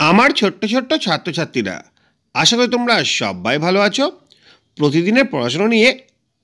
আমার ছোট্ট ছোট্ট ছাত্রছাত্রীরা, আশা করি তোমরা সবাই ভালো আছো। প্রতিদিনের পড়াশোনা নিয়ে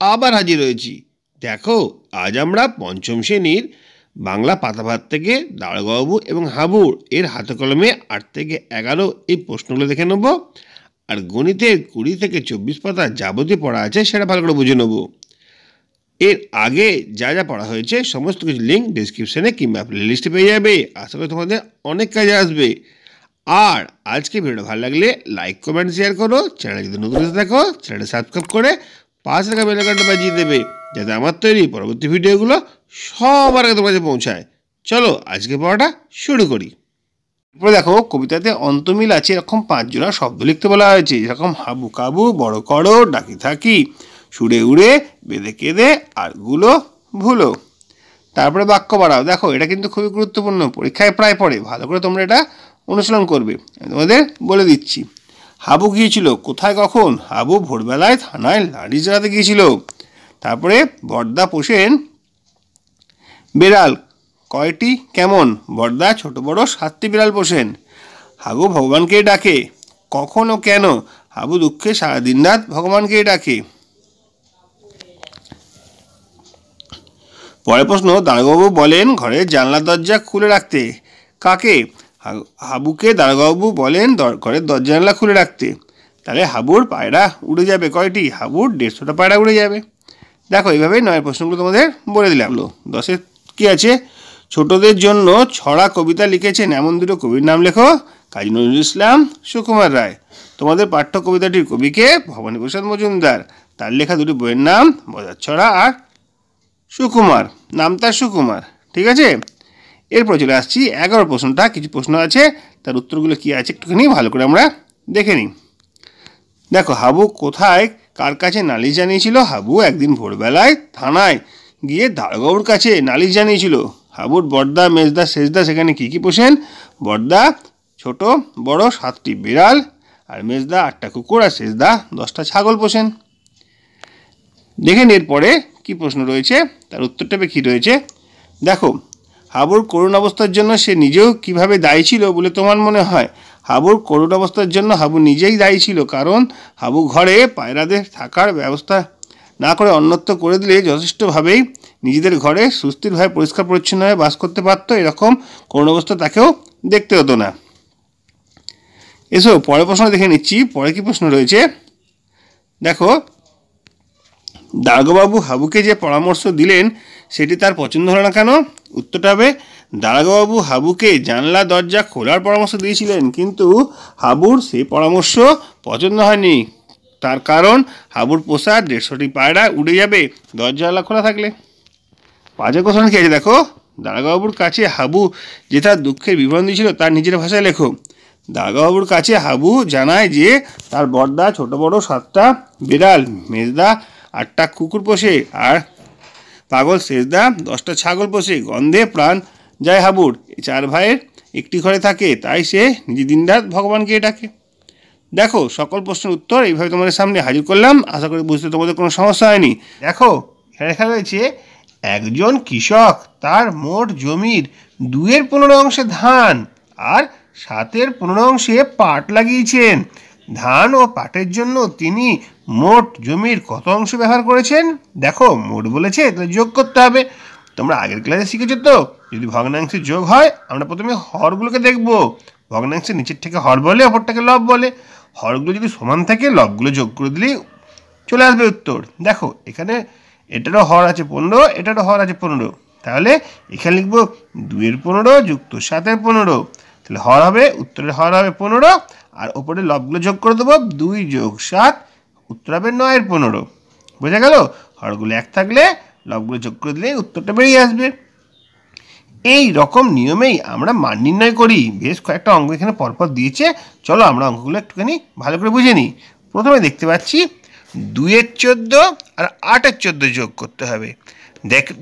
আবার হাজির হয়েছি। দেখো, আজ আমরা পঞ্চম শ্রেণীর বাংলা পাতাভাত থেকে দারোগাবাবু এবং হাবুর এর হাতে কলমে 8 থেকে 11 এই প্রশ্নগুলো দেখে নেব। আর গণিতের 20 থেকে 24 পাতা যাবতীয় পড়া আছে সেটা ভালো করে বুঝে নেব। এর আগে যা যা পড়া হয়েছে সমস্ত কিছু লিঙ্ক ডিসক্রিপশানে কিংবা প্লেলিস্টে পেয়ে যাবে। আশা করি তোমাদের অনেক কাজে আসবে। আর আজকে ভিডিওটা ভালো লাগলে লাইক কমেন্ট শেয়ার করো। চ্যানেল যদি নতুন এসে থাকো চ্যানেলটা সাবস্ক্রাইব করে পাশে থাকা বেল আইকনটা বাজিয়ে দেবে, যাতে আমার তৈরি পরবর্তী ভিডিওগুলো সবার আগে তোমার কাছে পৌঁছায়। চলো আজকে পড়াটা শুরু করি। এরপরে দেখো, কবিতাতে অন্তমিল আছে এরকম 5 জোড়া শব্দ লিখতে বলা হয়েছে, যেরকম হাবু কাবু, বড় করো, ডাকি থাকি, সুরে উড়ে, বেঁধে কেঁদে, আর গুলো ভুলো। তারপরে বাক্য বাড়াও। দেখো, এটা কিন্তু খুবই গুরুত্বপূর্ণ, পরীক্ষায় প্রায় পড়ে, ভালো করে তোমরা এটা অনুশীলন করবে। আমি তোমাদের বলে দিচ্ছি। হাবু গিয়েছিল কোথায় কখন? হাবু ভোরবেলায় থানায় লাঠি চালাতে গিয়েছিল। তারপরে বড়দা পোষেন বিড়াল কয়টি কেমন? বড়দা ছোট বড় 7টি বিড়াল পোষেন। হাবু ভগবানকে ডাকে কখন ও কেন? হাবু দুঃখে সারাদিন রাত ভগবানকে ডাকে। পরের প্রশ্ন, দারোগাবাবু বলেন ঘরের জানলার দরজা খুলে রাখতে। কাকে? হাবুকে দারোগাবাবু বলেন ঘরের দরজা জানলা খুলে রাখতে। তাহলে হাবুর পায়রা উড়ে যাবে কয়টি? হাবুর 150টা পায়রা উড়ে যাবে। দেখো, এইভাবে 9 প্রশ্নগুলো তোমাদের বলে দিলাম। 10-এ কী আছে? ছোটদের জন্য ছড়া কবিতা লিখেছেন এমন দুটো কবির নাম লেখো। কাজী নজরুল ইসলাম, সুকুমার রায়। তোমাদের পাঠ্য কবিতাটির কবিকে? ভবানীপ্রসাদ মজুমদার। তার লেখা দুটি বইয়ের নাম মজার ছড়া আর সুকুমার, নাম তার সুকুমার। ঠিক আছে, এরপর চলে আসছি 11 প্রশ্নটা। কিছু প্রশ্ন আছে, তার উত্তরগুলো কী আছে একটুখানি ভালো করে আমরা দেখে নিই। দেখো, হাবু কোথায় কার কাছে নালিশ জানিয়েছিল? হাবু একদিন ভোরবেলায় থানায় গিয়ে দারোগাবাবুর কাছে নালিশ জানিয়েছিল। হাবুর বড়দা, মেজদা, শেষদা সেখানে কী কী পোষেন? বড়দা ছোট বড় 7টি বিড়াল, আর মেজদা 8টা কুকুর, আর শেষদা 10টা ছাগল পোষেন। দেখেন এরপরে কী প্রশ্ন রয়েছে, তার উত্তরটা কী রয়েছে। দেখো, হাবুর করুণ অবস্থার জন্য সে নিজেও কিভাবে দায়ী ছিল বলে তোমার মনে হয়? হাবুর করুণ অবস্থার জন্য হাবু নিজেই দায়ী ছিল, কারণ হাবু ঘরে পায়রাদের থাকার ব্যবস্থা না করে অন্যত্র করে দিলে যথেষ্টভাবেই নিজেদের ঘরে সুস্থিরভাবে পরিষ্কার পরিচ্ছন্নভাবে বাস করতে পারত। এরকম করুণ অবস্থা তাকেও দেখতে হতো না। এসো পরের প্রশ্ন দেখে নিচ্ছি। পরে কী প্রশ্ন রয়েছে দেখো, দারোগাবাবু হাবুকে যে পরামর্শ দিলেন সেটি তার পছন্দ হলো না কেন? উত্তরটা হবে, দারোগাবাবু হাবুকে জানলা দরজা খোলার পরামর্শ দিয়েছিলেন, কিন্তু হাবুর সেই পরামর্শ পছন্দ হয়নি। তার কারণ হাবুর পোষা 150টি পায়রা উড়ে যাবে দরজা জানলা খোলা থাকলে। 5 কোশ্চেন কী আছে দেখো, দারোগাবাবুর কাছে হাবু যে তার দুঃখের বিবরণ দিয়েছিল তার নিজের ভাষায় লেখো। দারোগাবাবুর কাছে হাবু জানায় যে তার বড়দা ছোট বড় 7টা বিড়াল, মেজদা 8টা কুকুর পোষে, আর পাগল শেষদা 10টা ছাগল পোষে। গন্ধে প্রাণ যায় হাবুর। এই 4 ভাইয়ের একটি ঘরে থাকে, তাই সে নিজে দিনরাত ভগবানকে ডাকে। দেখো, সকল প্রশ্নের উত্তর এইভাবে তোমাদের সামনে হাজির করলাম। আশা করি বুঝতে তোমাদের কোনো সমস্যা হয়নি। দেখো, এখানে লেখা রয়েছে একজন কৃষক তার মোট জমির 2/15 অংশে ধান আর 7/15 অংশে পাট লাগিয়েছেন। ধান ও পাটের জন্য তিনি মোট জমির কত অংশ ব্যবহার করেছেন? দেখো, মোট বলেছে, তাহলে যোগ করতে হবে। তোমরা আগের ক্লাসে শিখেছো তো, যদি ভগ্নাংশের যোগ হয় আমরা প্রথমে হরগুলোকে দেখব। ভগ্নাংশের নিচের থেকে হর বলে, অপরটাকে লব বলে। হরগুলো যদি সমান থাকে লবগুলো যোগ করে দিলেই চলে আসবে উত্তর। দেখো, এখানে এটারও হর আছে 15, এটারও হর আছে 15, তাহলে এখানে লিখবো 2/15 যুক্ত 7/15। তাহলে হর হবে, উত্তরের হর হবে 15, আর ওপরে লবগুলো যোগ করে দেবো, 2 যোগ 7, উত্তর হবে 9/15। বোঝা গেল? হরগুলো 1 থাকলে লবগুলো যোগ করে দিলে উত্তরটা বেরিয়ে আসবে। এই রকম নিয়মেই আমরা মান নির্ণয় করি। বেশ কয়েকটা অঙ্ক এখানে পরপর দিয়েছে, চলো আমরা অঙ্কগুলো একটুখানি ভালো করে বুঝে নিই। প্রথমে দেখতে পাচ্ছি 2/14 আর 8/14 যোগ করতে হবে।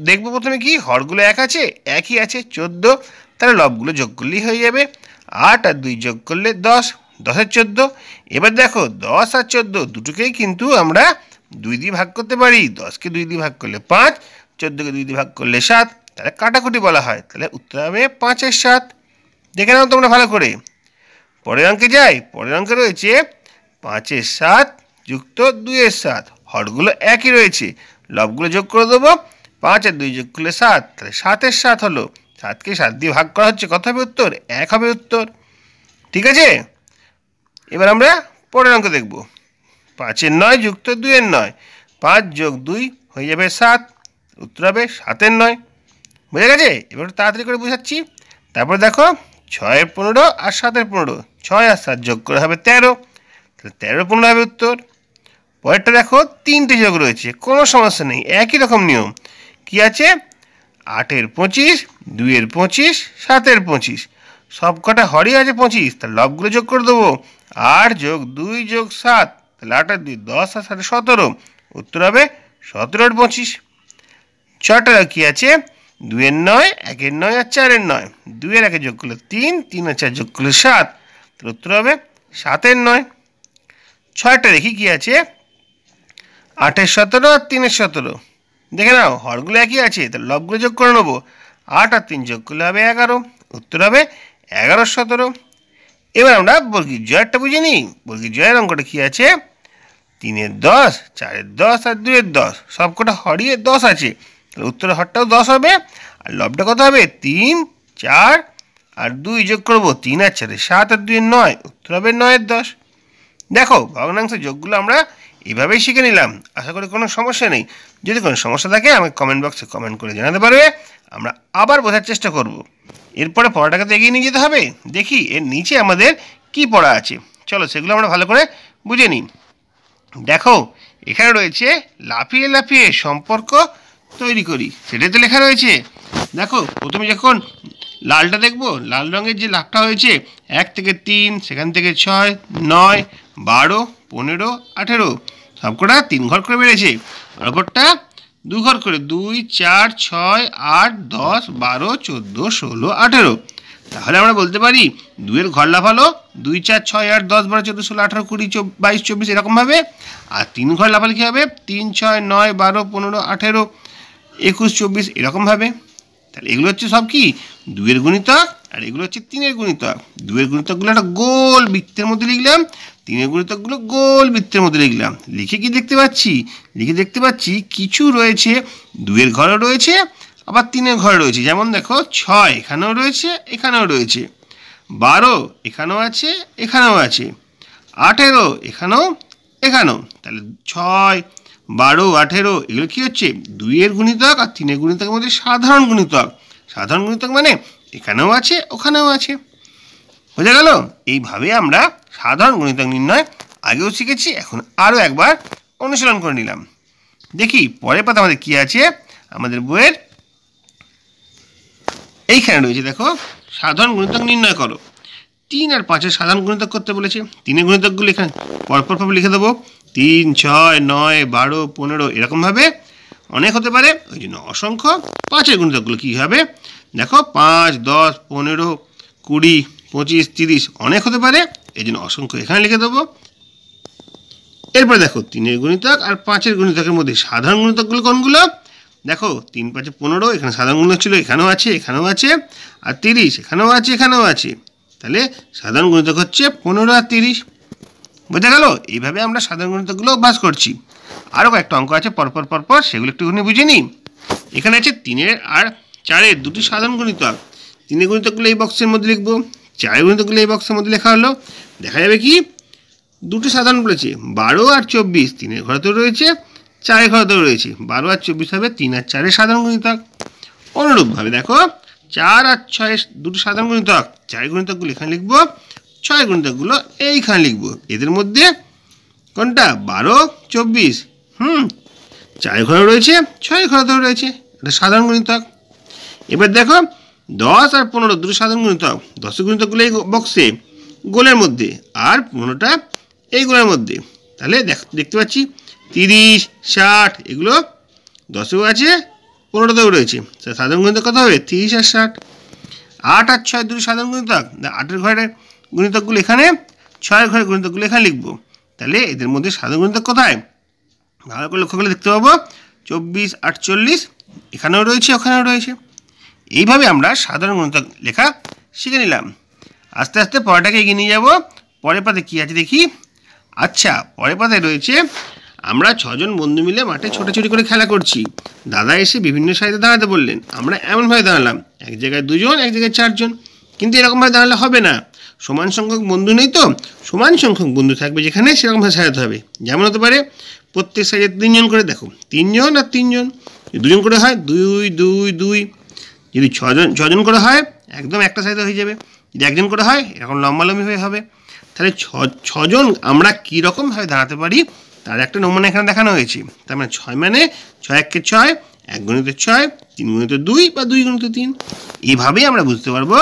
দেখবো প্রথমে কি হরগুলো 1 আছে, একই আছে 14, তাহলে লবগুলো যোগ করলেই হয়ে যাবে। 8 আর 2 যোগ করলে 10, 10/14। এবার দেখো, 10 আর 14 দুটোকেই কিন্তু আমরা 2 দিয়ে ভাগ করতে পারি। 10কে 2 দিয়ে ভাগ করলে 5, 14কে 2 দিয়ে ভাগ করলে 7, তাহলে কাটাকুটি বলা হয়। তাহলে উত্তর হবে 5/7। দেখে নাও তোমরা ভালো করে। পরের অঙ্কে যাই। পরের অঙ্কে রয়েছে 5-এর 7 যুক্ত 2-এর 7। হরগুলো একই রয়েছে, লবগুলো যোগ করে দেবো। 5 আর 2 যোগ করলে 7, তাহলে 7-এর 7 হলো। 7কে 7 দিয়ে ভাগ করা হচ্ছে, কত হবে উত্তর? 1 হবে উত্তর। ঠিক আছে, এবার আমরা পরের অঙ্ক দেখব। 5-এর 9 যুক্ত 2-এর 9। 5 যোগ 2 হয়ে যাবে 7, উত্তর হবে 7-এর 9। বুঝে গেছে? এবার তাড়াতাড়ি করে বুঝাচ্ছি। তারপর দেখো 6-এর 15 আর 7-এর 15। 6 আর 7 যোগ করে হবে 13, তাহলে 13-এর 15 হবে উত্তর। পরেরটা দেখো 3টে যোগ রয়েছে, কোনো সমস্যা নেই, একই রকম নিয়ম। কি আছে? 8-এর 25, 2-এর 25, 7-এর 25। সব কটা হরই আছে 25, তাহলে লবগুলো যোগ করে দেবো। 8 যোগ 2 যোগ 7, তাহলে 8 আর 2 10 আর 7 17, উত্তর হবে 17-এর 25। 6টা কি আছে? 2-এর 9, 1-এর 9 আর 4-এর 9। 2-এর 1 যোগ করলে 3, 3 আর 4 যোগ করলে 7, তাহলে উত্তর হবে 7-এর 9। 6টা দেখি কি আছে? 8-এর 17 আর 3-এর 17। দেখে নাও হরগুলো একই আছে, তাহলে লবগুলো যোগ করে নেবো। 8 আর 3 যোগ করলে হবে 11, উত্তর হবে 11-এর 17। এবার আমরা বর্গীর জয়েরটা বুঝে নিই। বর্গীর জয়ের অঙ্কটা কি আছে? 3-এর 10, 4-এর 10 আর 2-এর 10। সব কটা হরই 10 আছে, তাহলে উত্তরের হরটাও 10 হবে। আর লবটা কত হবে? 3, 4 আর 2 যোগ করবো। 3 আর 4 7 আর 2 9, উত্তর হবে 9-এর 10। দেখো ভগ্নাংশের যোগগুলো আমরা এভাবেই শিখে নিলাম। আশা করি কোনো সমস্যা নেই। যদি কোনো সমস্যা থাকে আমাকে কমেন্ট বক্সে কমেন্ট করে জানাতে পারবে, আমরা আবার বোঝার চেষ্টা করব। এরপরে পড়াটাকে তো এগিয়ে নিয়ে যেতে হবে। দেখি এর নিচে আমাদের কি পড়া আছে, চলো সেগুলো আমরা ভালো করে বুঝে নিই। দেখো এখানে রয়েছে লাফিয়ে লাফিয়ে সম্পর্ক তৈরি করি, সেটাই তো লেখা রয়েছে। দেখো প্রথমে যখন লালটা দেখবো, লাল রঙের যে লাফটা হয়েছে 1 থেকে 3, সেখান থেকে 6, 9, 12, 15, 18, সবকটা 3 ঘর করে বেড়েছে। আর ওপরটা 2 ঘর করে, 2, 4, 6, 8, 10, 12, 14, 16, 18। তাহলে আমরা বলতে পারি 2-এর ঘর লাফালো 2, 4, 6, 8, 10, 12, 14, 16, 18, 20, 22, 24 এরকমভাবে। আর 3 ঘর লাফালে কী হবে? 3, 6, 9, 12, 15, 18, 21, 24 এরকমভাবে। তাহলে এগুলো হচ্ছে সব কি? 2-এর গুণিতক, আর এগুলো হচ্ছে 3-এর গুণিতক। 2-এর গুণিতকগুলো একটা গোল বৃত্তের মধ্যে লিখলাম, 3-এর গুণিতকগুলো গোল বৃত্তের মধ্যে লিখলাম। লিখে কি দেখতে পাচ্ছি? লিখে দেখতে পাচ্ছি কিছু রয়েছে 2-এর ঘরে রয়েছে, আবার 3-এর ঘরে রয়েছে। যেমন দেখো 6 এখানেও রয়েছে, এখানেও রয়েছে। 12 এখানেও আছে, এখানেও আছে। 18 এখানেও, এখানেও। তাহলে 6, 12, 18 এগুলো কি হচ্ছে? 2-এর গুণিতক আর 3-এর গুণিতকের মধ্যে সাধারণ গুণিতক। সাধারণ গুণিতক মানে এখানেও আছে, ওখানেও আছে। বোঝা গেল? এইভাবে আমরা সাধারণ গুণিতক নির্ণয় আগেও শিখেছি, এখন আরও একবার অনুশীলন করে নিলাম। দেখি পরের পাতা আমাদের কি আছে। আমাদের বইয়ের এইখানে রয়েছে, দেখো সাধারণ গুণিতক নির্ণয় করো। 3 আর 5-এর সাধারণ গুণিতক করতে বলেছে। 3-এর গুণিতকগুলো এখানে পরপরভাবে লিখে দেবো। 3, 6, 9, 12, 15 এরকমভাবে অনেক হতে পারে, ওই জন্য অসংখ্য। 5-এর গুণিতকগুলো কী হবে? দেখো 5, 10, 15, 20, 25, 30 অনেক হতে পারে, এই জন্য অসংখ্য এখানে লিখে দেবো। এরপরে দেখো 3-এর গুণিতক আর 5-এর গুণিতকের মধ্যে সাধারণ গুণিতকগুলো কোনগুলো? দেখো 3, 5, 15 এখানে সাধারণ গুণিতক ছিল, এখানেও আছে, এখানেও আছে। আর 30 এখানেও আছে, এখানেও আছে। তাহলে সাধারণ গুণিতক হচ্ছে 15 আর 30। বোঝা গেল? এইভাবে আমরা সাধারণ গুণিতকগুলো অভ্যাস করছি। আরও কয়েকটা অঙ্ক আছে পরপর পরপর, সেগুলো একটুখানি বুঝে নিই। এখানে আছে 3-এর আর 4-এর দুটি সাধারণ গুণিতক। 3-এর গুণিতকগুলো এই বক্সের মধ্যে লিখবো, 4-এর গুণিতকগুলো এই বক্সের মধ্যে লেখা হলো। দেখা যাবে কি দুটি সাধারণ বলেছে 12 আর 24, 3-এর ঘরেতেও রয়েছে, 4-এর ঘরেতেও রয়েছে। 12 আর 24 হবে 3 আর 4-এর সাধারণ গুণিতক। অনুরূপভাবে দেখো 4 আর 6-এর দুটি সাধারণ গুণিতক। 4-এর গুণিতকগুলো এখানে লিখবো, 6-এর গুণিতকগুলো এইখানে লিখবো। এদের মধ্যে কোনটা? 12, 24। 4-এর ঘরে রয়েছে, 6-এর ঘরেতেও রয়েছে, এটা সাধারণ গুণিতক। এবার দেখো 10 আর 15 দুটো সাধারণ গুণিতক। 10-এর গুণিতকগুলো এই বক্সে গোলের মধ্যে, আর 15টা এই গোলের মধ্যে। তাহলে দেখতে পাচ্ছি 30, 60 এগুলো 10এও আছে, 15টাতেও রয়েছে। সাধারণ গুণিতক কত হবে? 30 আর 60। 8 আর 6 দুটো সাধারণ গুণিতক। 8-এর ঘরের গুণিতকগুলো এখানে, 6-এর ঘরের গুণিতকগুলো এখানে লিখবো। তাহলে এদের মধ্যে সাধারণ গুণিতক কোথায়? ভালো করে লক্ষ্য করলে দেখতে পাবো 24, 48 এখানেও রয়েছে, ওখানেও রয়েছে। এইভাবে আমরা সাধারণ গুণিতক লেখা শিখে নিলাম। আস্তে আস্তে পড়াটাকে এগিয়ে নিয়ে যাবো। পরের পাতে কী আছে দেখি। আচ্ছা, পরের পাতায় রয়েছে আমরা 6 জন বন্ধু মিলে মাঠে ছোটাছুটি করে খেলা করছি। দাদা এসে বিভিন্ন সাইডে দাঁড়াতে বললেন। আমরা এমনভাবে দাঁড়ালাম, এক জায়গায় 2 জন, এক জায়গায় 4 জন। কিন্তু এরকমভাবে দাঁড়ালে হবে না, সমান সংখ্যক বন্ধু নেই তো, সমান সংখ্যক বন্ধু থাকবে যেখানে সেরকমভাবে সাজাতে হবে। যেমন হতে পারে প্রত্যেক সাইডে 3 জন করে, দেখো 3 জন আর 3 জন। 2 জন করে হয় 2 2 2। যদি 6 জন করে হয় একদম একটা সাইডে হয়ে যাবে। যদি 1 জন করে হয় এরকম লম্বালম্বি হয়ে হবে। তাহলে 6 জন আমরা কীরকমভাবে দাঁড়াতে পারি তার একটা নমুনা এখানে দেখানো হয়েছে। তার মানে 6 মানে 6 একে 6, 1 গুণিত 6, 3 গুণিত 2 বা 2 গুণিত 3। এইভাবেই আমরা বুঝতে পারবো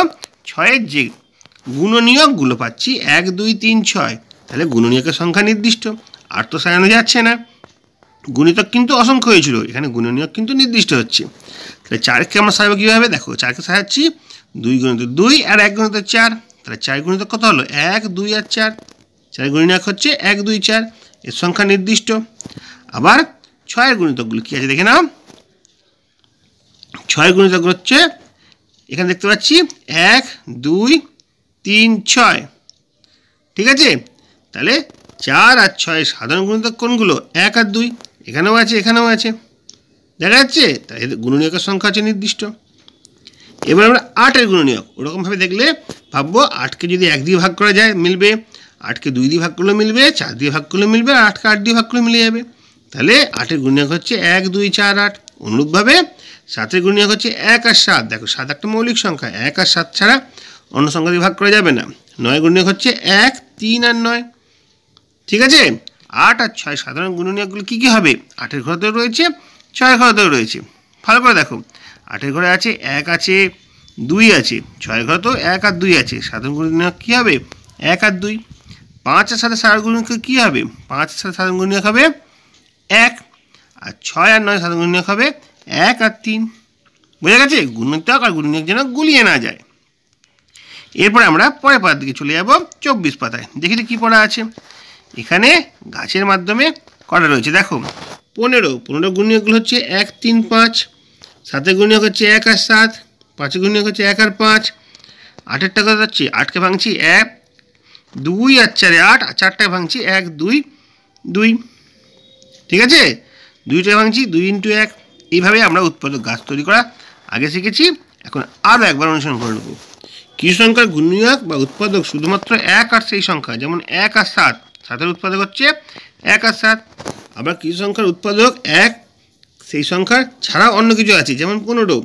6-এর যে গুণনীয়কগুলো পাচ্ছি 1 2 3 6, তাহলে গুণনীয়কের সংখ্যা নির্দিষ্ট, আর তো সাজানো যাচ্ছে না। গুণিতক কিন্তু অসংখ্য হয়েছিল, এখানে গুণনীয়ক কিন্তু নির্দিষ্ট হচ্ছে। তাহলে 4কে আমরা সাজাবো কীভাবে, দেখো 4কে সাজাচ্ছি 2 গুণিত 2 আর 1 গুণিত 4। তাহলে 4 গুণিতক কত হলো, 1 2 আর 4। 4 গুণনীয়ক হচ্ছে 1 2 4, এর সংখ্যা নির্দিষ্ট। আবার 6-এর গুণিতকগুলো কী আছে দেখে নাও। 6-এর গুণিতক হচ্ছে এখানে দেখতে পাচ্ছি 1 2 3 6, ঠিক আছে। তাহলে 4 আর 6 সাধারণ গুণিতক কোনগুলো, 1 আর 2, এখানেও আছে এখানেও আছে, দেখা যাচ্ছে। তাই গুণনীয়কের সংখ্যা হচ্ছে নির্দিষ্ট। এবার আমরা 8-এর গুণনীয়ক ওরকমভাবে দেখলে ভাববো 8কে যদি 1 দিয়ে ভাগ করা যায় মিলবে, 8কে 2 দিয়ে ভাগ করলে মিলবে, 4 দিয়ে ভাগ করলে মিলবে, আর 8কে 8 দিয়ে ভাগ করলে মিলে যাবে। তাহলে 8-এর গুণনীয়ক হচ্ছে 1 2 4 8। অনুরূপভাবে 7-এর গুণনীয়ক হচ্ছে 1 আর 7। দেখো 7 একটা মৌলিক সংখ্যা, 1 আর 7 ছাড়া অন্য সংখ্যা দিয়ে ভাগ করা যাবে না। 9-এর গুণনীয়ক হচ্ছে 1 3 আর 9, ঠিক আছে। 8 আর 6 সাধারণ গুণনীয়কগুলো কী কী হবে, 8-এর ঘরেতেও রয়েছে, 6-এর ঘরেতেও রয়েছে। ভালো করে দেখো, 8-এর ঘরে আছে 1 আছে 2 আছে, 6-এর ঘরে তো 1 আর 2 আছে। সাধারণ গুণনীয়ক কী হবে, 1 আর 2। 5 এর সাথে সাধারণ গুণনীয়ক কী হবে, 5 এর সাথে সাধারণ গুণনীয়ক হবে 1, আর 6 আর 9 সাধারণ গুণনীয়ক হবে 1 আর 3। বোঝা গেছে, গুণিতক আর গুণনীয়ক যেন গুলিয়ে না যায়। এরপরে আমরা পরের পাতার দিকে চলে যাব, 24 পাতায়। দেখি তো কী পড়া আছে। এখানে গাছের মাধ্যমে করা রয়েছে, দেখো 15 গুণনীয়কগুলো হচ্ছে 1 3 5। 7-এর গুণনীয়ক হচ্ছে 1 আর 7। 5-এর গুণনীয়ক হচ্ছে 1 আর 5। 8-এরটা কত যাচ্ছে, 8কে ভাঙছি 1 2 আর 4 8, আর 4টাকে ভাঙছি 1 2 2, ঠিক আছে। 2টাকে ভাঙছি 2 × 1। এইভাবে আমরা উৎপাদক গাছ তৈরি করা আগে শিখেছি, এখন আরও একবার অনুসরণ করে নেব। কিছু সংখ্যার গুণনীয়ক বা উৎপাদক শুধুমাত্র 1 আর সেই সংখ্যা, যেমন 1 আর 7। 7-এর উৎপাদক হচ্ছে 1 আর 7। আবার কিছু সংখ্যার উৎপাদক 1 সেই সংখ্যার ছাড়াও অন্য কিছু আছে, যেমন 15,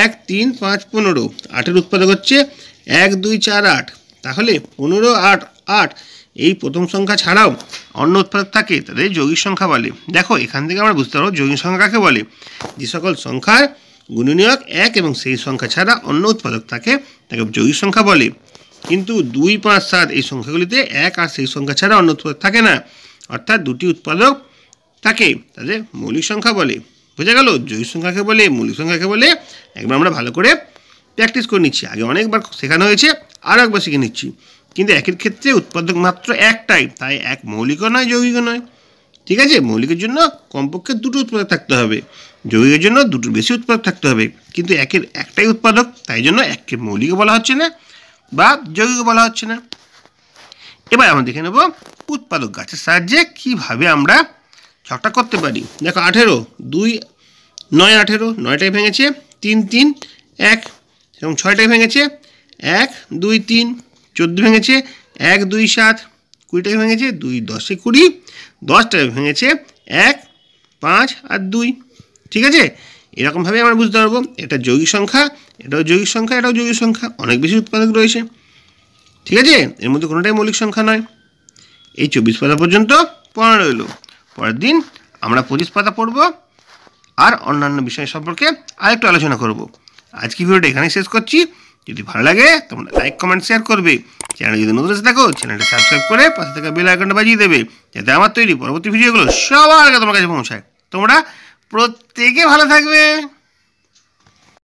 1 3 5 15। 8-এর উৎপাদক হচ্ছে 1 2 4 8। তাহলে 15 8 8 এই প্রথম সংখ্যা ছাড়াও অন্য উৎপাদক থাকে, তাদের যৌগিক সংখ্যা বলে। দেখো এখান থেকে আমরা বুঝতে পারবো যৌগিক সংখ্যা কাকে বলে। যে সকল সংখ্যার গুণনীয়ক 1 এবং সেই সংখ্যা ছাড়া অন্য উৎপাদক থাকে তাকে যৌগিক সংখ্যা বলে। কিন্তু 2 5 7 এই সংখ্যাগুলিতে 1 আর সেই সংখ্যা ছাড়া অন্য উৎপাদক থাকে না, অর্থাৎ দুটি উৎপাদক থাকে, তাদের মৌলিক সংখ্যা বলে। বোঝা গেল যৌগিক সংখ্যাকে বলে, মৌলিক সংখ্যাকে বলে। একবার আমরা ভালো করে প্র্যাকটিস করে নিচ্ছি, আগে অনেকবার শেখানো হয়েছে, আরও একবার শিখে নিচ্ছি। কিন্তু একের ক্ষেত্রে উৎপাদক মাত্র একটাই, তাই এক মৌলিকও নয় যৌগিকও নয়, ঠিক আছে। মৌলিকের জন্য কমপক্ষে 2টো উৎপাদক থাকতে হবে, যৌগিকের জন্য 2টোর বেশি উৎপাদক থাকতে হবে। কিন্তু একের একটাই উৎপাদক, তাই জন্য এককে মৌলিকও বলা হচ্ছে না বা যৌগিকও বলা হচ্ছে না। এবার আমরা দেখে নেব উৎপাদক গাছের সাহায্যে কীভাবে আমরা ছকটা করতে পারি। দেখো 18 2 9 18, 9টায় ভেঙেছে 3 3 1, এবং 6টায় ভেঙেছে 1 2 3। 14 ভেঙেছে 1 2 7। 20টায় ভেঙেছে 2 10 20। 10টায় ভেঙেছে 1 5 আর 2, ঠিক আছে। এরকমভাবে আমরা বুঝতে পারবো এটা যৌগিক সংখ্যা, এটাও যৌগিক সংখ্যা, এটাও যৌগিক সংখ্যা, অনেক বেশি উৎপাদক রয়েছে, ঠিক আছে। এর মধ্যে কোনোটাই মৌলিক সংখ্যা নয়। এই 24 পাতা পর্যন্ত পড়া রইল। পরের দিন আমরা 25 পাতা পড়ব আর অন্যান্য বিষয় সম্পর্কে আরেকটু আলোচনা করব। আজকে ভিডিওটা এখানেই শেষ করছি। যদি ভালো লাগে তোমরা লাইক কমেন্ট শেয়ার করবে। চ্যানেল যদি নতুন এসে থাকো চ্যানেলটা সাবস্ক্রাইব করে পাশে থাকা বেল আইকনটা বাজিয়ে দেবে, যাতে আমার তৈরি পরবর্তী ভিডিওগুলো সবার আগে তোমার কাছে পৌঁছায়। তোমরা প্রত্যেকে ভালো থাকবে।